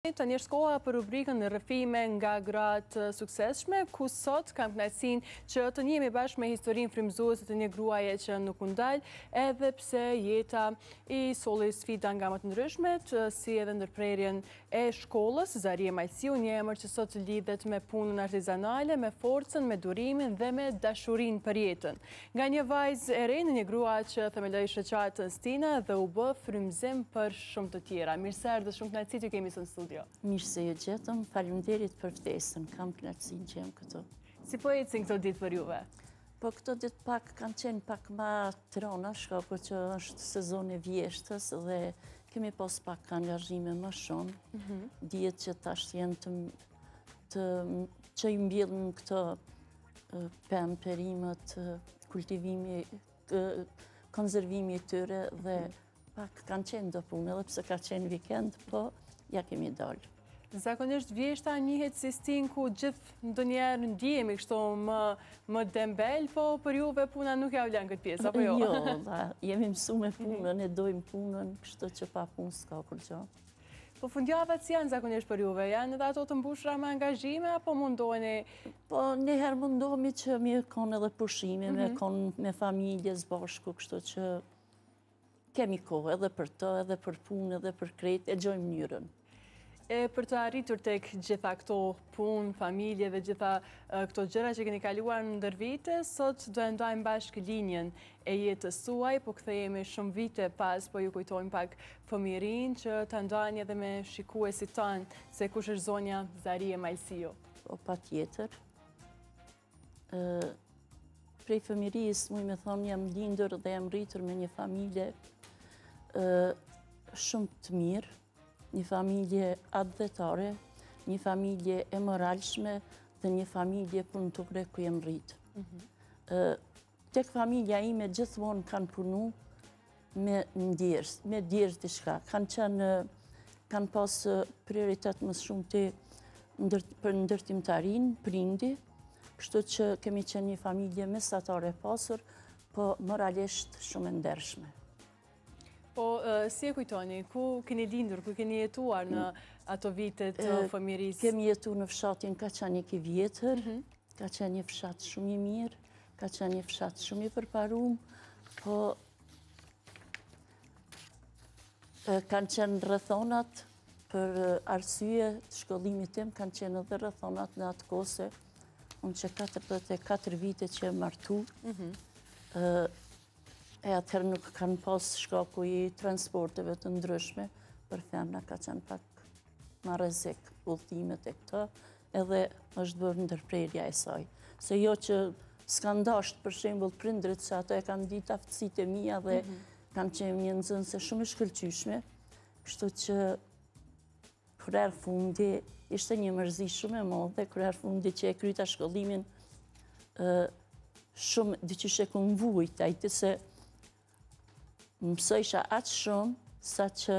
Tani është koha për rubrikën në rrëfime nga gratë suksesshme, ku sot kam kënaqësinë që të njihemi bashkë me historinë frymëzuese të një gruaje që nuk u ndal, edhe pse jeta i solli sfida nga më të ndryshmet, si edhe ndërprerjen e shkollës. Zarie Majsiu, një emër që sot lidhet me punën artizanale, me forcën, me durimin dhe me dashurinë për jetën. Nga një vajzë e re në një grua që themeloi shoqatën Stina dhe u bë frymëzim për shumë të tjera. Mirëserdhë, shumë kënaqësi që kemi sot në studio. Mirë se ju gjetëm, faleminderit për ftesën, kam kënaqësinë që jam këtu. Si po ecin këto ditë për juve? Po këto ditë pak kanë qenë pak më trona, shkako që është sezon e vjeshtës dhe kemi pas pak angazhime më shumë. Dihet që tash janë që i mbjellën këto pemë, perimet, kultivimi, konservimi i tyre dhe pak kanë qenë do punë, edhe pse ka qenë vikend, po ja kemi dalë. Zakonisht vjeshta njihet si stin ku gjithë ndonjëherë ndihemi kështu më dembel, po për juve puna nuk ja vlen këtë pjesë, apo jo? Jo, jemi mësuar me punën, e dojmë punën, kështu që pa punë s'ka kur gjë. Po fundjavat si janë zakonisht për juve? Janë edhe ato të mbushura me angazhime, apo mundoheni? Po njëherë mundohemi që mi konë edhe pushime, me konë me familje bashku, kështu që kemi kohë edhe për të, edhe për punë, edhe për krejt, e gjojmë mënyrën. E për të arritur tek gjitha këto punë, familje dhe gjitha këto gjëra që keni kaluar në ndër vite, sot do e ndajmë bashkë linjen e jetës suaj, po kthehemi shumë vite pas, po ju kujtojmë pak fëmirin që të ndajnë edhe me shikuesit tanë se kush është zonja Zarie Majsiu. Po patjetër. Prej fëmirisë, muj me thonë, jam lindur dhe jam rritur me një familje shumë të mirë, një familje adhetare, një familje e moralshme dhe një familje punëtore ku jem rritë. Tek familja ime gjithmonë kanë punu me djerës të shka. Kanë pas prioritet më shumë për ndërtimtarin, prindi, kështu që kemi qenë një familje mesatare pasur, po moralisht shumë e ndershme. Po, si e kujtoni, ku keni lindur, ku keni jetuar në ato vitet të fëmirisë? Kemi jetu në fshatin Kaçanik i vjetër, ka qenë një fshat shumë i mirë, ka qenë një fshat shumë i përparum, po kanë qenë rrethonat për arsye të shkollimit tim, kanë qenë edhe rrethonat në atë kose, unë që 44 vite që e martu, e atëherë nuk kanë pas shkaku i transporteve të ndryshme, për femna ka qenë pak ma rrezik udhëtimet e këto, edhe është bërë ndërprerja e saj. Se jo që s'ka ndasht për shembull prindrit, se ato e kanë ditë aftësitë e mia dhe kanë qenë një nxënëse shumë e shkëlqyeshme, kështu që kur erë fundi, ishte një mërzi shumë e madhe, kur erë fundi që e kryta shkollimin, shumë diqysh e këmë vujt, ajtë se mësojsha atë shumë, sa që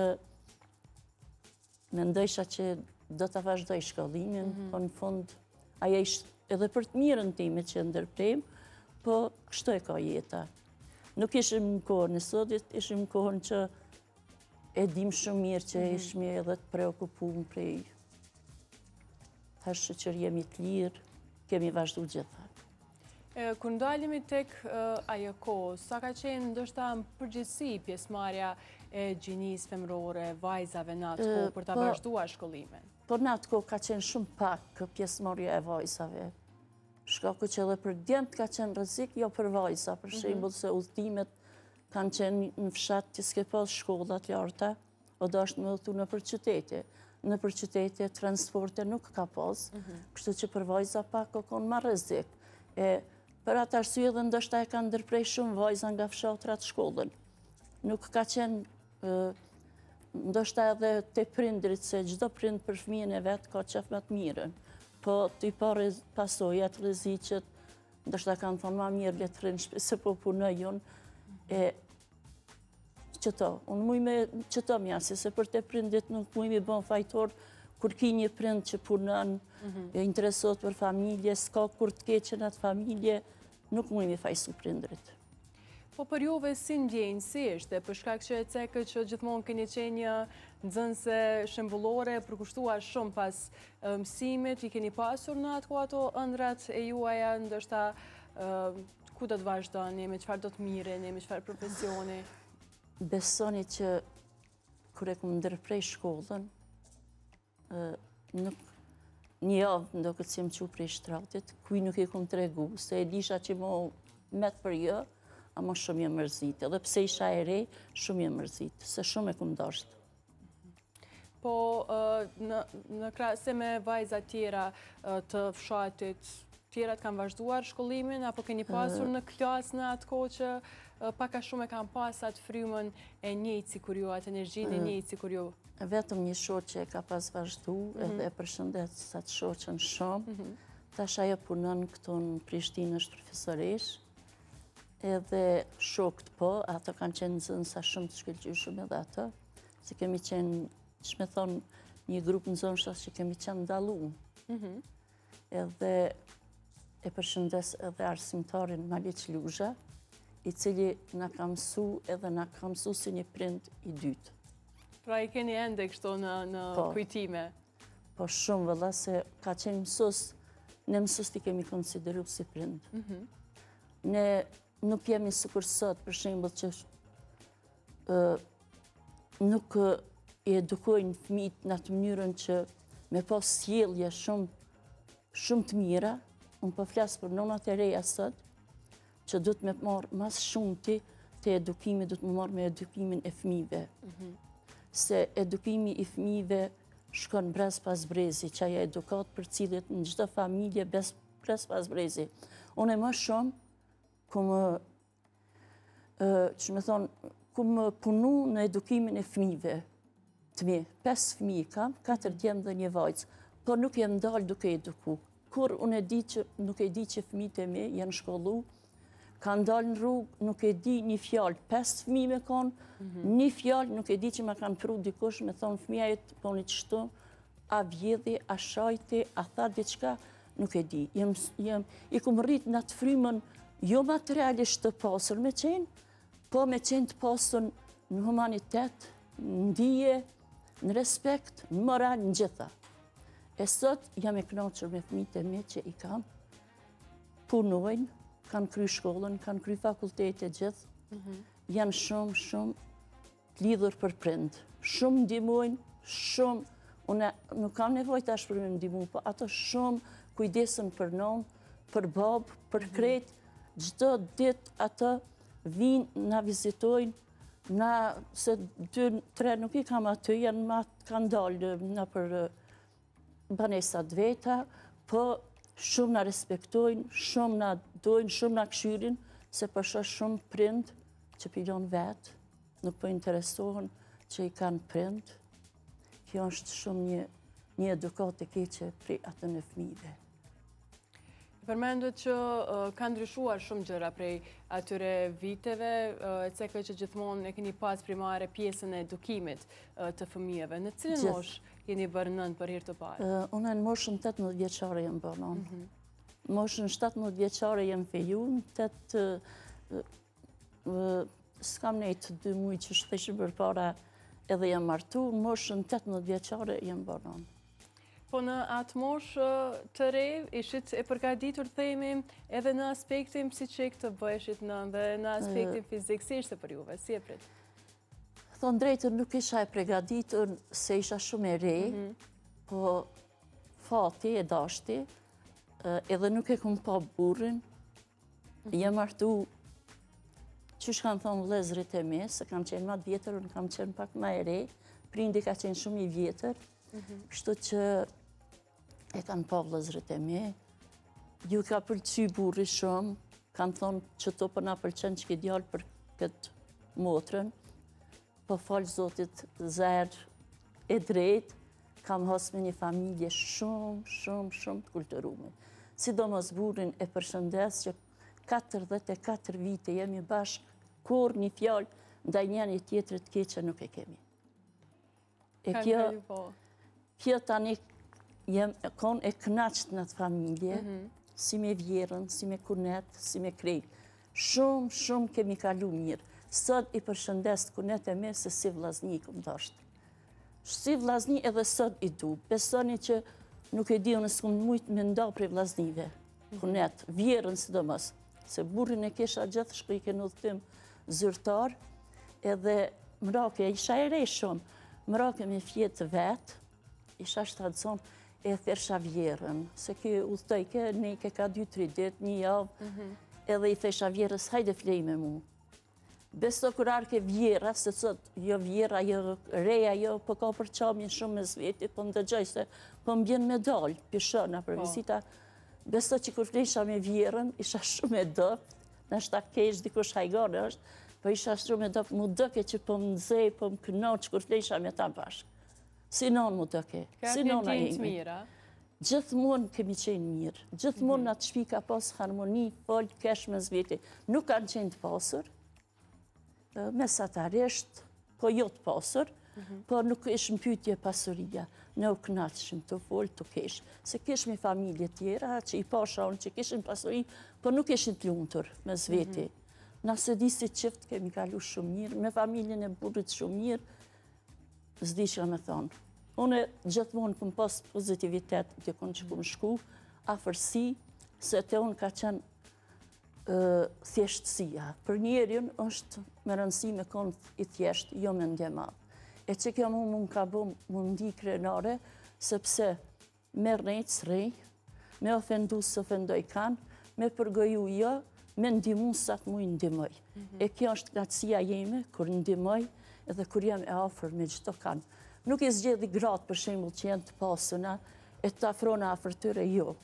mendojsha që do të vazhdoj shkollimin, po në fund, aja ishtë edhe për të mirën time që ndërprem, po kështu e ka jeta. Nuk ishim në kohën e sotit, ishim në kohën që e dim shumë mirë që ishmi edhe të preokupum prej tash që jemi të lirë, kemi vazhdu gjitha. Kër ndalimi tek ajo kohë, sa ka qenë ndoshta në përgjithësi pjesëmarrja e gjinisë femrore, vajzave në atë kohë për ta vazhduar shkollimin? Po në atë kohë ka qenë shumë pak pjesëmarrja e vajzave. Shkaku që edhe për djemët ka qenë rrezik, jo për vajza, për shembull se udhëtimet kanë qenë në fshat që s'ke pas shkollat larta, o dashtë me udhëtu në për qytete. Në për qytete transporte nuk ka pas, kështu që për vajza pak o konë ma rrezik. Për atë arsye dhe ndoshta e kanë ndërprej shumë vajza nga fshatrat shkollën. Nuk ka qenë ndoshta edhe te prindrit, se çdo prind për fëmijën e vet ka qef më të mirën. Po të i pare pasojat, rreziqet, ndoshta kanë thonë ma mirë le të rrinë se po punoj unë. Qëto, unë muj me qëto mjasi, se për te prindit nuk muj me bon fajtor, kur ki një prind që punon, e interesot për familje, s'ka kur të keqen atë familje, nuk muj me fajsu prindrit. Po për juve si ndjenjë, si ishte, për shkak që e cekët që gjithmonë keni qenë nxënëse shembullore, përkushtuar shumë pas mësimit, I keni pasur në ato ëndrat e juaja, ndoshta ku do të vazhdoni, me çfarë do të mireni, me çfarë profesioni? Besoni që kur e kom ndërprej shkollën, nuk një javë ndoket si më qu prej shtratit, kuj nuk e kom tregu, se e disha që mo met për jo, ama shumë jë mërzit. Edhe pse isha e rej, shumë jë mërzit, se shumë e kom dashtë. Po, në krahësim me vajza tjera të fshatit, tjerat kanë vazhduar shkollimin, apo keni pasur në klasë në atë kohë që paka shumë e kanë pas atë frymën e njëjtë si kur ju, atë energjinë e njëjtë si kur ju? Vetëm një shoqe ka pas vazhdu, edhe e përshëndet sa të shoqen shumë. Tash ajo punon këtu në Prishtinë, është profesoresh, edhe shokët po, ato kanë qenë nxënësa shumë të shkëlqyshëm edhe ato, se kemi qenë, që me thonë, një grupë nxënësas që kemi qenë ndaluar. Edhe e përshëndes edhe arsimtarin Maliq Luzha, I cili na ka mësu edhe na ka mësu si një prind I dytë. Pra I keni ende kështu në kujtime? Po shumë vëlla, se ka qenë mësus, ne mësus t'i kemi konsideru si prind. Ne nuk jemi sikur sot, për shembull që nuk I edukojnë fëmijët në atë mënyrën që me pas sjellje shumë të mira. Unë po flas për nonat e reja sot, që du të me marrë mas shumë të edukimi, du të me marrë me edukimin e fëmijëve. Se edukimi I fëmijëve shkon brez pas brezi, që ajo edukat për cilët në çdo familje brez pas brezi. Unë më shumë, që me thonë, ku më punu në edukimin e fëmijëve. Të mi, 5 fëmijë kam, 4 djemë dhe një vajzë, por nuk jem dalë duke eduku. Kur unë nuk e di që fëmijët e mi janë shkollu, kanë dalë në rrugë, nuk e di një fjalë, 5 fëmijë me kanë, një fjalë nuk e di që ma kanë pru dikush, me thonë fëmija jetë po një qështu, a vjedhi, a shajti, a tha diçka, nuk e di. I kumë rritë në atë frymën, jo materialisht të pasur me qenë, po me qenë të pasur në humanitet, në ndije, në respekt, në moral, në gjitha. E sot jam e kënaqur me fëmijët e mi që I kam, punojnë, kanë kry shkollën, kanë kry fakultetet gjithë, janë shumë të lidhur për prind. Shumë ndihmojnë, shumë, unë nuk kam nevojë tash për me ndihmu, po ato shumë kujdesen për nonë, për babë, për krejt, çdo ditë ato vinë, na vizitojnë, se 2-3 nuk I kam aty, kanë dalë na për banesat veta, po shumë na respektojnë, shumë na dojnë, shumë na këshyrin, se përshë shumë prind që pilon vetë, nuk po interesohen që I kanë prind. Kjo është shumë një edukat e keqe prej atë në fëmijëve. Përmendet që ka ndryshuar shumë gjëra prej atyre viteve, e cekë që gjithmonë e keni pas primare pjesën e edukimit të fëmijëve. Në cilën mosh jeni bërë nënë për hir të parë? Unë në moshën 18 vjeçare jem bërë nënë. Moshën 17 vjeçare jem feju, s'kam nejtë 2 mujë që shteshë për para edhe jem martu, moshën 18 vjeçare jem bërë nënë. Po në atë moshë të re, ishit e përgatitur themi edhe në aspektin psiqik të bëheshit nënë dhe në aspektin fizikësisht për juve, si e prit? Thonë drejtën nuk isha e përgatitur se isha shumë e re, po fati e dashti, edhe nuk e kom pa burrin, jem martu qysh kanë thonë vëllezërit e mi, se kam qenë ma të vjetër, unë kam qenë pak ma e re, prindi ka qenë shumë I vjetër, kështu që e kanë pa vëllezërit e mi, ju ka pëlqy burri shumë, kanë thonë që to për na pëlqen që ki djallë për këtë motrën, po falë Zotit zerë e drejt, kam hasë me një familje shumë të kulturume. Sidomos burrin e përshëndes që 44 vite jemi bashkë, kur një fjalë ndaj njëri tjetrit keqe nuk e kemi. E kjo tani kon e knaqët në të familje, si me vjerën, si me kunet, si me krejt. Shumë kemi kalu mirë. Sot I përshëndes kunet e me se si vllaznikëm dashtë. Si vllazni edhe sot i du. Besoni që nuk e di unë s'kum mujt me nda prej vllaznive. Kunet, vjerën sidomos. Se burrin e kisha gjithë shku i kënë udhëtim zyrtar, edhe mrake, isha e rej shumë, mrake me fjetë vetë, isha shtatëson, e thersha vjerën, se ke udhëtoj, ke nejke ka 2-3 dit, një javë, edhe i thesha vjerës, hajde flej me mu. Beso kur arke vjera, se sot, jo vjera, jo reja, jo, po ka për qamin shumë me zveti, po më dëgjoj se, po më bjen me dalë, pishona për vizita. Beso që kur flejsha me vjerën, isha shumë e dëpt, nështë ta kesh dikush hajgane është, po isha shumë e dëpt, mu dëke që po më nëzej, po më kënoq, kur flejsha me ta bashkë. Si non mu dëke, si nona jemi. Gjithmonë kemi qenë mirë, gjithmonë në atë shpi ka pas harmoni, folë, kesh me zveti. Nuk kanë qenë të pasur, mesatarisht, po jo të pasur, po nuk ishëm pyetje pasuria. Ne u knaqëshim të folë, të kesh. Se keshmi familje tjera, që i pasha unë që keshim pasuri, po nuk ishin të lumëtur me zveti. Nëse di si qift kemi kalu shumë mirë, me familjen e burrit shumë mirë, zdi që me thonë. Une gjithmonë këm pas pozitivitet të konë që këm shku, afërsi, se të unë ka qenë thjeshtësia. Për njerin është me rëndësi me konë i thjeshtë, jo me ndje madhë. E që kjo mu më ka bo mundi krenare, sepse me rejtë së rej, me ofendu së ofendoj kanë, me përgoju jo, me ndimu sa të mu i ndimoj. E kjo është knatësia jeme, kur ndimoj, edhe kur jam e afer me gjitho kanë. Nuk e zgjedhi gratë për shembull që janë të pasuna, e të afrona afër tyre jo.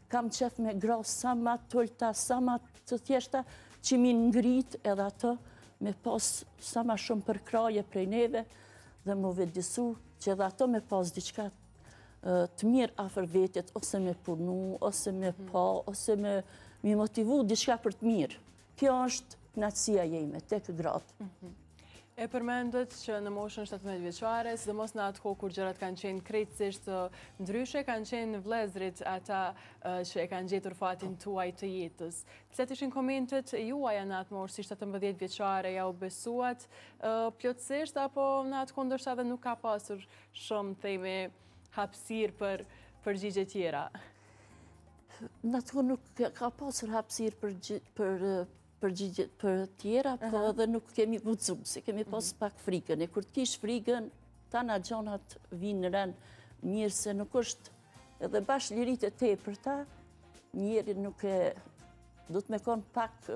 Kam qef me gra sa ma tullta, sa ma të thjeshta, që mi ngrit edhe ato me pas sa ma shumë përkraje prej neve dhe më vedisu që edhe ato me pas diçka të mirë afër vetit, ose me punu, ose me pa, ose me motivu diçka për të mirë. Kjo është knatësia jeme, tek gratë. E përmendët që në moshën 17 vjeçare, sidomos në atë kohë kur gjërat kanë qenë krejtësisht ndryshe, kanë qenë vëllezërit ata që e kanë gjetur fatin tuaj të jetës. Cilat ishin komentet juaja në atë moshë, si 17 vjeçare, ja u besuat plotësisht, apo në atë kohë ndoshta edhe nuk ka pasur shumë themi hapësirë për përgjigje tjera? Në atë kohë nuk ka pasur hapësirë për tjera, po edhe nuk kemi guxum, se kemi pas pak frikën. E kur të kish frikën, ta na gjonat vinë në rënë mirë, se nuk është edhe bash lirit e te për ta, njeri nuk e du të me konë pak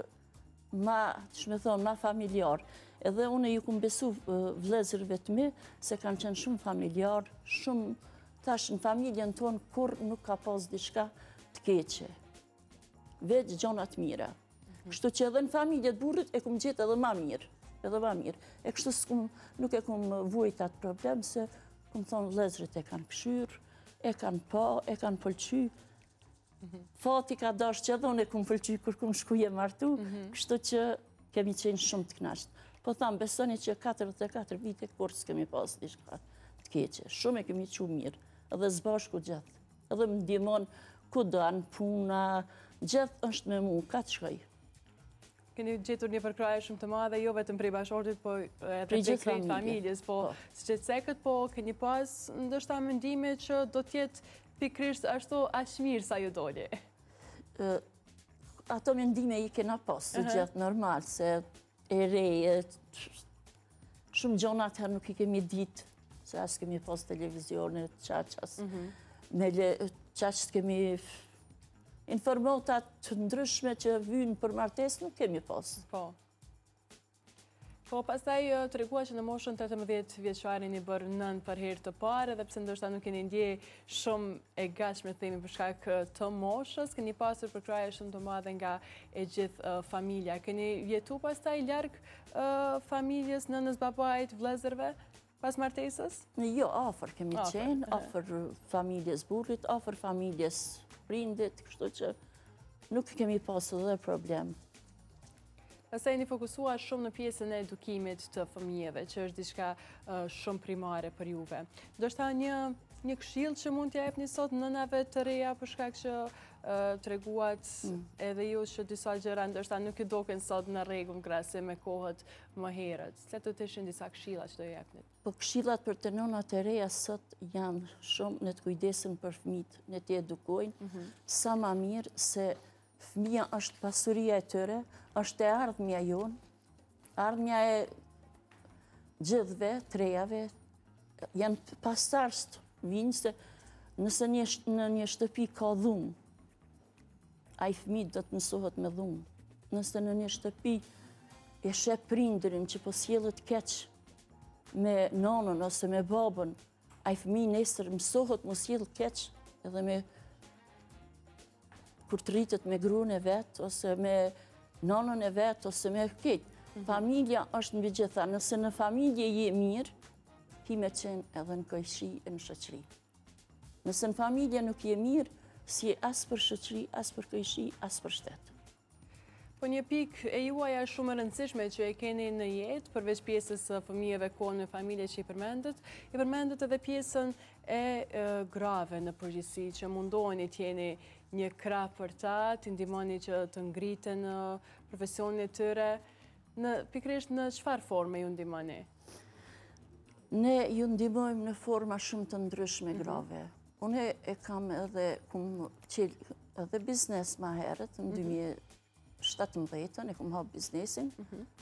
ma, që me thonë, ma familjar. Edhe une ju këmë besu vlezërve të mi, se kanë qenë shumë familjar, shumë, tash në familjen tonë, kur nuk ka pas diçka të keqe. Veç gjonat mira. Kështu që edhe në familjet burrit e kumë gjithë edhe ma mirë, E kështu nuk e kumë vujt atë problem, se kumë thonë vlezërit e kanë këshyrë, e kanë pa, e kanë pëlqy. Fati ka dash që edhe unë e kumë pëlqy kur kumë shkuje martu, kështu që kemi qenë shumë të knashtë. Po thamë, besoni që 44 vite kur s'kemi pas diçka të keqe. Shumë e kemi qu mirë, edhe zbashku gjithë. Edhe më ndihmon ku danë, puna, gjithë është me mu, ka të shkoj. Keni gjetur një përkraje shumë të madhe, jo vetëm prej bashkëshortit, po edhe prej krejt familjes, po si që të sekët, po keni pas ndështa mendime që do tjetë pikrisht ashtu aq mirë sa ju doli? Ato mendime i kena pas, të gjithë normal, se e reje, shumë gjona atëherë nuk i kemi ditë, se as kemi pas televizionet, qaqas, me qaqës kemi informotat të ndryshme që vynë për martes nuk kemi pas. Po, pastaj të regua që në moshën 18 vjeçare një bërë nën për herë të parë, edhe pse ndoshta nuk keni ndje shumë e gatshme themi për shkak të moshës, keni pasur përkraje shumë të madhe nga e gjithë familja. Keni jetu pastaj larg familjes, nënës, babait, vëllezërve pas martesës? Jo, afër kemi qenë, afër familjes burrit, afër familjes prindit, kështu që nuk kemi pasur dhe problem. Pastaj një fokusuar shumë në pjesën e edukimit të fëmijëve, që është diçka shumë primare për juve. Do shta një një këshill që mund t'ja jepni sot nënave të reja për shkak që treguat edhe ju që disa gjëra ndoshta nuk ju doken sot në rregull krahasim me kohët më herët. Cilat do të ishin disa këshilla që do jepni? Po këshillat për të nënat e reja sot janë shumë në të kujdesen për fëmijët, në të edukojnë sa më mirë se fëmia është pasuria e tyre, është e ardhmja jonë, ardhmja e gjithëve, të rejave, janë pastarës vinë se nëse në një shtëpi ka dhumë, a i fëmijë do të mësohet me dhumë. Nëse në një shtëpi e shep prindërin që po sjellët keq me nonën ose me babën, a i fëmijë nesër mësohet mos sjell keq edhe me kur të rritet me gruan e vet ose me nonën e vet ose me këtë. Familja është mbi gjitha. Nëse në familje je mirë, ki me qenë edhe në këjshi e në shoqëri. Nëse në familje nuk je mirë, si as për shoqëri, as për këjshi, as për shtetë. Po një pikë e juaja shumë e rëndësishme që e keni në jetë, përveç pjesës fëmijëve kohën në familje që i përmendet edhe pjesën e grave në përgjithësi, që mundoheni t'jeni një krah për ta, t'i ndihmoni që të ngriten në profesionin e tyre, pikërisht në çfarë forme ju ndihmoni? Ne ju ndihmojmë në forma shumë të ndryshme grave. Unë e kam edhe biznes ma herët, në 2017, e kam hapë biznesin,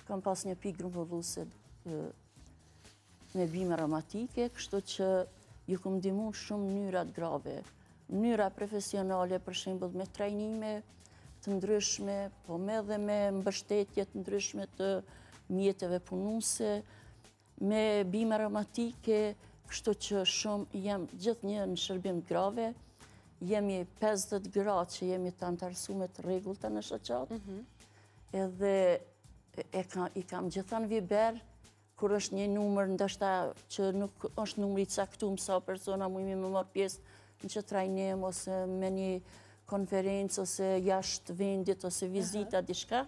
kam pas një pikë grumbulluse me bime aromatike, kështu që ju kam ndihmuar shumë mënyrat grave. Mënyra profesionale, për shembull me trajnime të ndryshme, po edhe me mbështetje të ndryshme të mjeteve punuese, me bime aromatike, kështu që shumë jam gjithë një në shërbim grave, jemi 50 gra që jemi të antarësume të rregullta në shoqat, edhe i kam gjithan viber, kur është një numër ndoshta që nuk është numri i caktuar sa persona mujmë me marr pjesë në që trajnim ose me një konferencë ose jashtë vendit ose vizita diçka,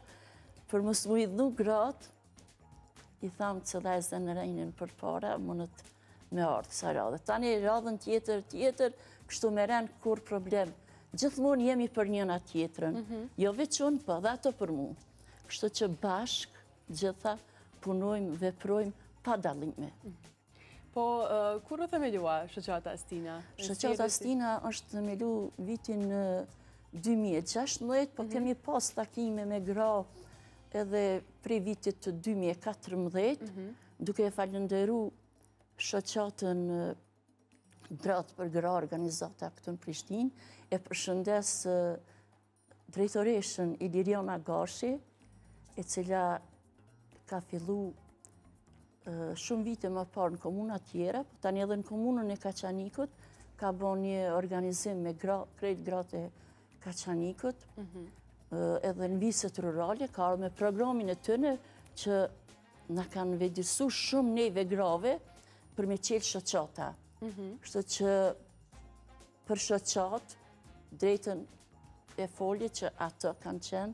për mos mu i dhu gratë, i thamë që dhe e zënë rejnin për para, mundët me ardhë kësa radhë. Tani radhën tjetër, kështu me rënë kur problem. Gjithmonë jemi për njëna tjetërën, jo veç unë, po dhe ato për mu. Kështu që bashkë, gjitha, punojmë, veprojmë, pa dallime. Po, kur u themelua shoqata Astina? Shoqata Astina është themelu vitin 2016, po kemi pas takime me gra edhe prej vitit të 2014, duke e falenderu shoqatën Gratë për Gra organizata këtu në Prishtinë, e përshëndes drejtoreshën Iliriana Gashi, e cila ka fillu shumë vite më parë në komuna tjera, po tani edhe në komunën e Kaçanikut, ka bo një organizim me krejt gratë e Kaçanikut, edhe në viset rurale, ka arë me programin e tëne që na kanë vedisu shumë neve grave për me qelë shoqata. Kështu që për shoqat, drejtën e folje që ato kanë qenë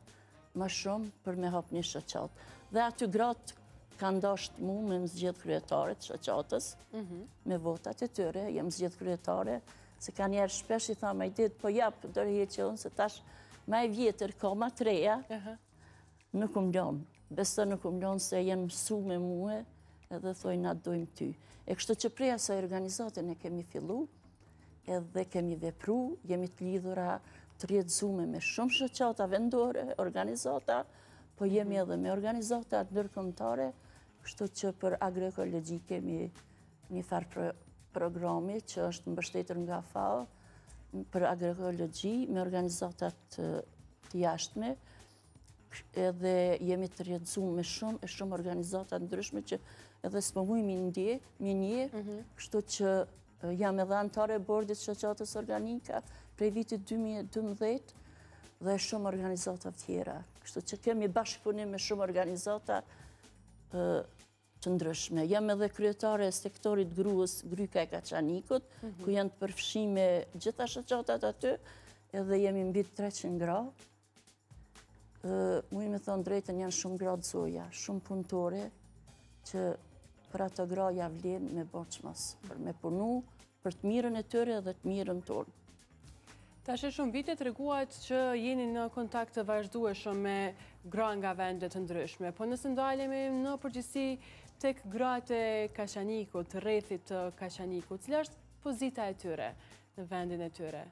më shumë për me hap një shoqat. Dhe aty gratë kanë dashtë mu me më zgjedh kryetare të shoqatës, me votat e tyre, jem zgjedh kryetare, se ka njerë shpesh i thamë, i ditë, po japë, dërë heqon, se tash ma e vjetër, ka ma të reja, nuk më ljonë. Besto nuk më ljonë se jenë mësu me muhe, edhe thoi na dojmë ty. E kështu që prej asaj organizatën e kemi fillu, edhe kemi vepru, jemi të lidhura të rjetëzume me shumë shoqata vendore, organizata, po jemi edhe me organizata ndërkombëtare, kështu që për agroekologji kemi një farë programi që është mbështetur nga FAO për agroekologji me organizatat të jashtme, edhe jemi të rjetëzume me shumë organizatat ndryshme që edhe s'po mujmë mi nje, kështu që jam edhe antare e bordit shoqatës organika prej vitit 2012 dhe shumë organizata tjera. Kështu që kemi bashkëpunim me shumë organizata të ndryshme. Jam edhe kryetare e sektorit gruës Gryka e Kaçanikut, ku janë të përfshime gjitha shoqatat aty, edhe jemi mbi 300 gra. Mujë me thonë drejtën, janë shumë gra të zoja, shumë punëtore, që për ato gra ja vlen me borçmos, për me punu, për të mirën e tyre dhe të mirën tonë. Tash shumë vite treguat që jeni në kontakt të vazhdueshëm me gra nga vende të ndryshme, po nëse ndalemi në përgjithësi tek gratë e Kashanikut, rrethit të Kashanikut, cila është pozita e tyre në vendin e tyre?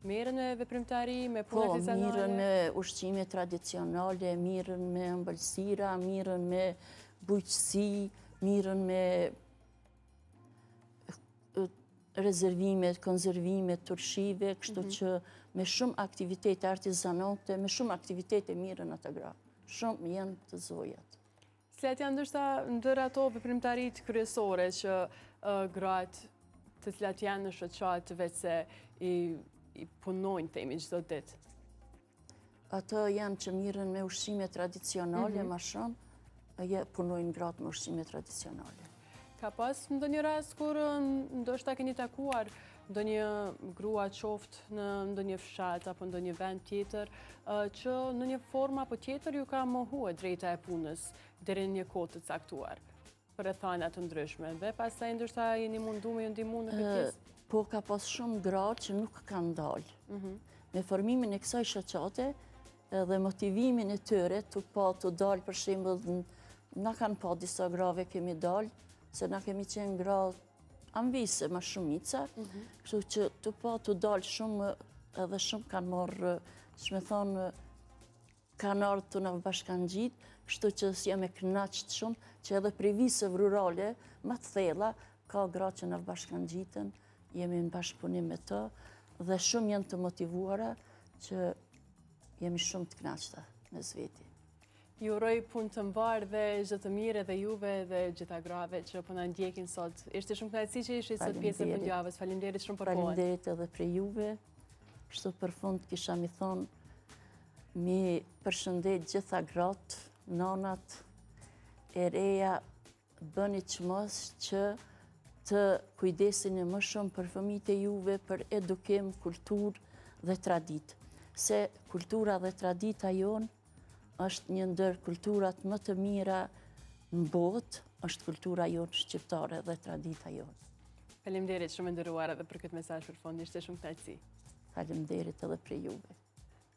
Merren me veprimtari, me puna artizanale? Po, mirën me ushqime tradicionale, mirën me ëmbëlsira, mirën me bujqësi, mirën me rezervime, konzervime, turshive, kështu që me shumë aktivitete artizanote, me shumë aktivitete mirën atë gra. Shumë jenë të zojat. Cilat janë ndoshta ndër ato veprimtarit kryesore që gratë të cilat janë në shoqat veç se i punojnë themi çdo ditë? Ato janë që mirën me ushqime tradicionale ma shumë, punojnë gratë me ushqime tradicionale. Ka pas ndonjë rast kur ndoshta keni takuar ndonjë grua qoftë në ndonjë fshat apo ndonjë vend tjetër që në një formë apo tjetër ju ka mohuar drejta e punës deri në një kohë të caktuar për rrethana të ndryshme dhe pastaj ndoshta jeni munduar me ju ndihmu në këtë pjesë? Po ka pas shumë gra që nuk kanë dalë. Me formimin e kësaj shoqate dhe motivimin e tyre të dalë për shembull, na kanë pa disa grave kemi dalë, se na kemi qenë gra ambise ma shumica, kështu që të dalë shumë edhe shumë kanë morë, që me thonë, kanë ardhë të në bashkangjit, kështu që jam e kënaqët shumë, që edhe prej visëve rurale, më të thella, ka gra që në bashkangjitën, jemi në bashkëpunim me të, dhe shumë janë të motivuara që jemi shumë të kënaqëta me zveti. Ju uroj punë të mbarë dhe çdo të mirë edhe juve dhe gjitha grave që po na ndjekin sot. Ishte shumë kënaqësi që ishit sot pjesë e fundjavës. Faleminderit shumë për kohën. Faleminderit edhe për juve. Kështu për fund kisha mi thonë, mi përshëndet gjitha gratë, nonat, e reja, bëni çmos që të kujdesini më shumë për fëmijët e juve, për edukim, kulturë dhe traditë. Se kultura dhe tradita jonë është një ndër kulturat më të mira në botë, është kultura jonë shqiptare dhe tradita jonë. Faleminderit shumë e nderuara edhe për këtë mesazh për fund, ishte shumë kënaqësi. Faleminderit edhe për juve.